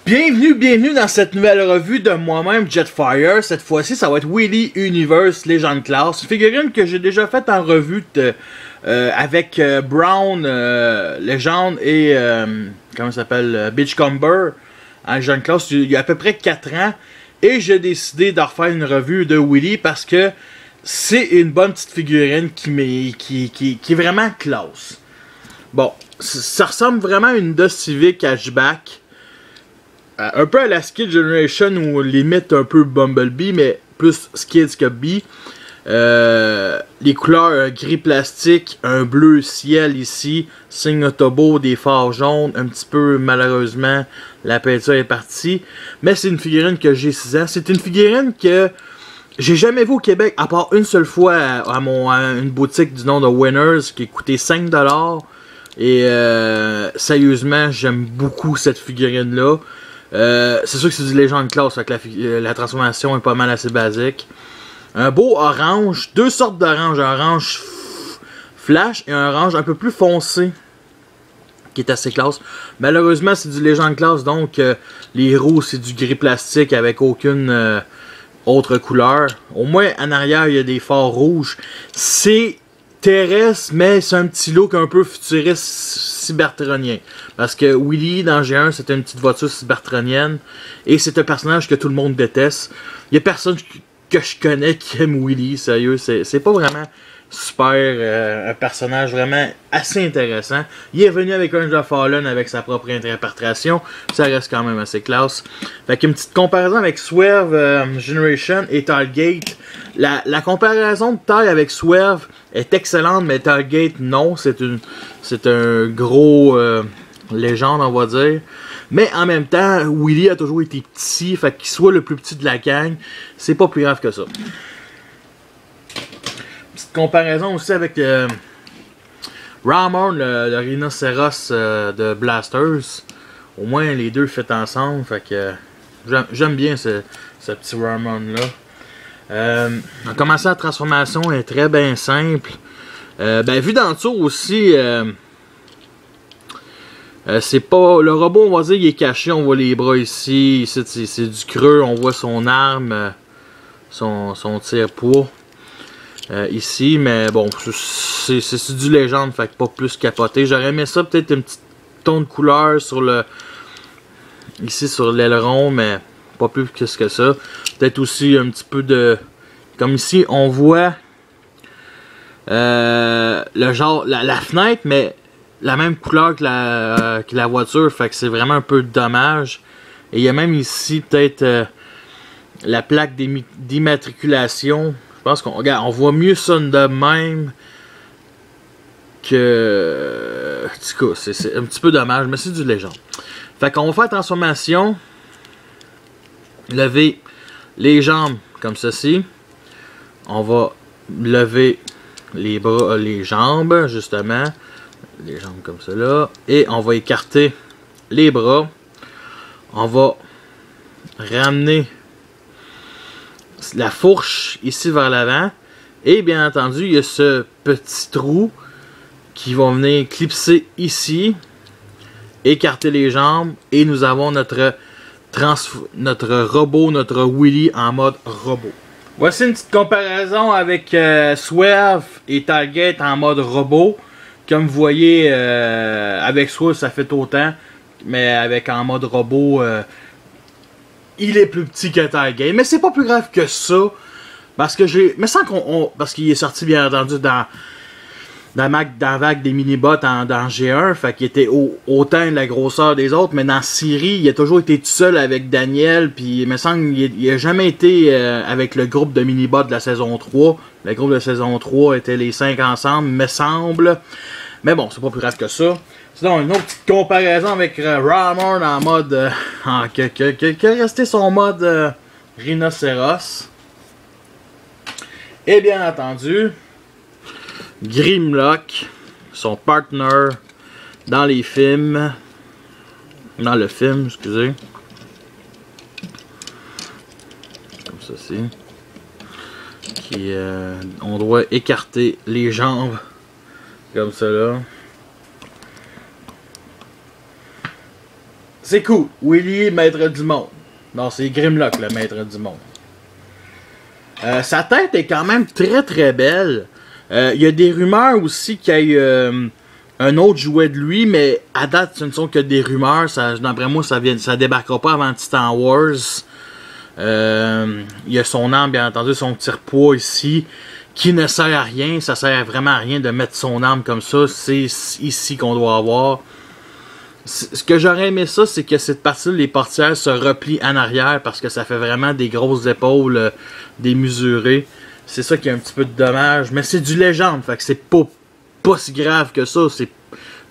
Bienvenue dans cette nouvelle revue de moi-même Jetfire. Cette fois-ci, ça va être Wheelie Universe Legend Class. Une figurine que j'ai déjà faite en revue avec Brown Legend et comment ça s'appelle Beachcomber en Legend Class il y a à peu près 4 ans. Et j'ai décidé de refaire une revue de Wheelie parce que c'est une bonne petite figurine qui est vraiment classe. Bon, ça ressemble vraiment à une Honda Civic hatchback. Un peu à la Skid Generation ou limite un peu Bumblebee, mais plus Skids que Bee. Les couleurs gris plastique, un bleu ciel ici, signe Autobo, des phares jaunes, un petit peu malheureusement la peinture est partie. Mais c'est une figurine que j'ai 6 ans. C'est une figurine que j'ai jamais vue au Québec, à part une seule fois à une boutique du nom de Winners qui coûtait 5$. Et sérieusement, j'aime beaucoup cette figurine là. C'est sûr que c'est du Legend Class, fait que la transformation est pas mal assez basique. Un beau orange, deux sortes d'orange, un orange flash et un orange un peu plus foncé, qui est assez classe. Malheureusement, c'est du Legend Class, donc les roues c'est du gris plastique avec aucune autre couleur. Au moins en arrière, il y a des phares rouges. C'est terrestre, mais c'est un petit look un peu futuriste cybertronien. Parce que Wheelie dans G1, c'était une petite voiture cybertronienne. Et c'est un personnage que tout le monde déteste. Il n'y a personne que je connais qui aime Wheelie, sérieux. C'est pas vraiment super, un personnage vraiment assez intéressant. Il est venu avec Angel of Fallen avec sa propre interprétation. Ça reste quand même assez classe. Fait qu'une petite comparaison avec Swerve Generation et Target. La comparaison de taille avec Swerve est excellente, mais Target non. C'est un gros légende, on va dire. Mais en même temps, Wheelie a toujours été petit. Fait qu'il soit le plus petit de la gang, c'est pas plus grave que ça. Petite comparaison aussi avec Ramon, le rhinocéros de Blasters. Au moins les deux faits ensemble. Fait que j'aime bien ce petit Ramon là. En commençant la transformation est très bien simple. Vu d'en dessous aussi, c'est pas. Le robot, on va dire, il est caché. On voit les bras ici. Ici c'est du creux. On voit son arme, son tire-poids. Ici, mais bon, c'est du légende, fait que pas plus capoté. J'aurais aimé ça, peut-être un petit ton de couleur sur le. Ici sur l'aileron, mais pas plus que ça. Peut-être aussi un petit peu de. Comme ici, on voit le genre, la fenêtre, mais la même couleur que la voiture, fait que c'est vraiment un peu dommage. Et il y a même ici peut-être la plaque d'immatriculation. Je pense on voit mieux ça de même que. En tout cas, c'est un petit peu dommage, mais c'est du légende. Fait qu'on va faire transformation. Lever les jambes comme ceci. On va lever les bras, les jambes, justement. Les jambes comme cela. Et on va écarter les bras. On va ramener la fourche ici vers l'avant. Et bien entendu, il y a ce petit trou qui va venir clipser ici. Écarter les jambes. Et nous avons notre robot, notre Wheelie en mode robot. Voici une petite comparaison avec Swerve et Target en mode robot. Comme vous voyez, avec Swerve ça fait autant. Mais avec en mode robot, il est plus petit que Target. Mais c'est pas plus grave que ça. Parce que parce qu'il est sorti bien entendu dans la vague des mini-bots dans G1. Fait qu'il était autant de la grosseur des autres. Mais dans Syrie, il a toujours été tout seul avec Daniel. Puis il me semble qu'il n'a jamais été avec le groupe de mini-bots de la saison 3. Le groupe de saison 3 était les 5 ensemble, me semble. Mais bon, c'est pas plus grave que ça. Sinon, une autre petite comparaison avec Ramon en mode. Qui a resté son mode rhinocéros. Et bien entendu, Grimlock, son partner dans les films. Dans le film, excusez. Comme ceci. On doit écarter les jambes. Comme cela. C'est cool. Willy, maître du monde. Non, c'est Grimlock, le maître du monde. Sa tête est quand même très très belle. Il y a des rumeurs aussi qu'il y ait un autre jouet de lui, mais à date, ce ne sont que des rumeurs. D'après moi, ça débarquera pas avant Titan Wars. Il y a son arme, bien entendu, son tire-poids ici, qui ne sert à rien. Ça sert vraiment à rien de mettre son arme comme ça. C'est ici qu'on doit avoir. Ce que j'aurais aimé ça, c'est que cette partie-là, les portières se replient en arrière parce que ça fait vraiment des grosses épaules démesurées. C'est ça qui est un petit peu de dommage. Mais c'est du légende, fait que c'est pas si grave que ça. Vous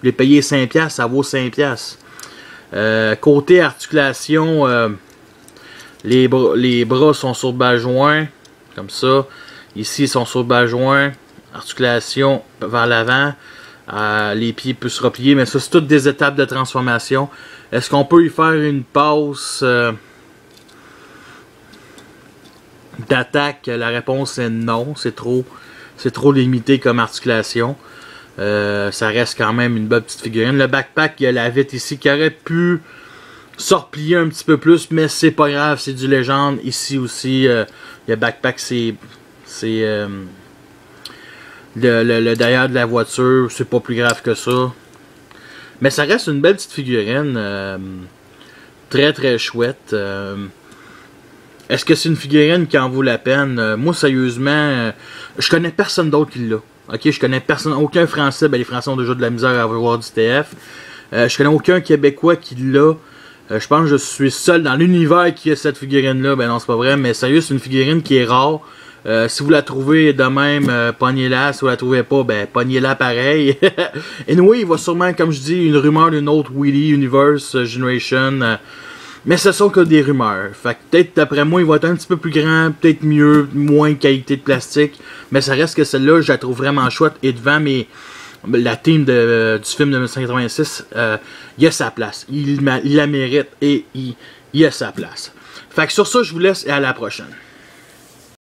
les payez 5$, ça vaut 5$. Côté articulation, les bras sont sur bas joint, comme ça. Ici, ils sont sur bas joint. Articulation vers l'avant. Les pieds peuvent se replier, mais ça, c'est toutes des étapes de transformation. Est-ce qu'on peut y faire une passe d'attaque? La réponse est non. C'est trop limité comme articulation. Ça reste quand même une bonne petite figurine. Le backpack, il y a la vitre ici qui aurait pu se replier un petit peu plus, mais c'est pas grave, c'est du légende. Ici aussi, le backpack, c'est le derrière de la voiture, c'est pas plus grave que ça. Mais ça reste une belle petite figurine. Très très chouette. Est-ce que c'est une figurine qui en vaut la peine? Moi, sérieusement, je connais personne d'autre qui l'a. Ok, je connais personne, aucun Français. Ben, les Français ont déjà de la misère à avoir du TF. Je connais aucun Québécois qui l'a. Je pense que je suis seul dans l'univers qui a cette figurine-là. Ben non, c'est pas vrai, mais sérieux, c'est une figurine qui est rare. Si vous la trouvez de même, pognez-la. Si vous la trouvez pas, ben pognez-la pareil. Et oui, il va sûrement, comme je dis, une rumeur d'une autre Willy Universe Generation. Mais ce sont que des rumeurs. Fait que peut-être d'après moi, il va être un petit peu plus grand, peut-être mieux, moins qualité de plastique. Mais ça reste que celle-là, je la trouve vraiment chouette. Et devant la team du film de 1986, il a sa place. Il la mérite et il a sa place. Fait que sur ça, je vous laisse et à la prochaine.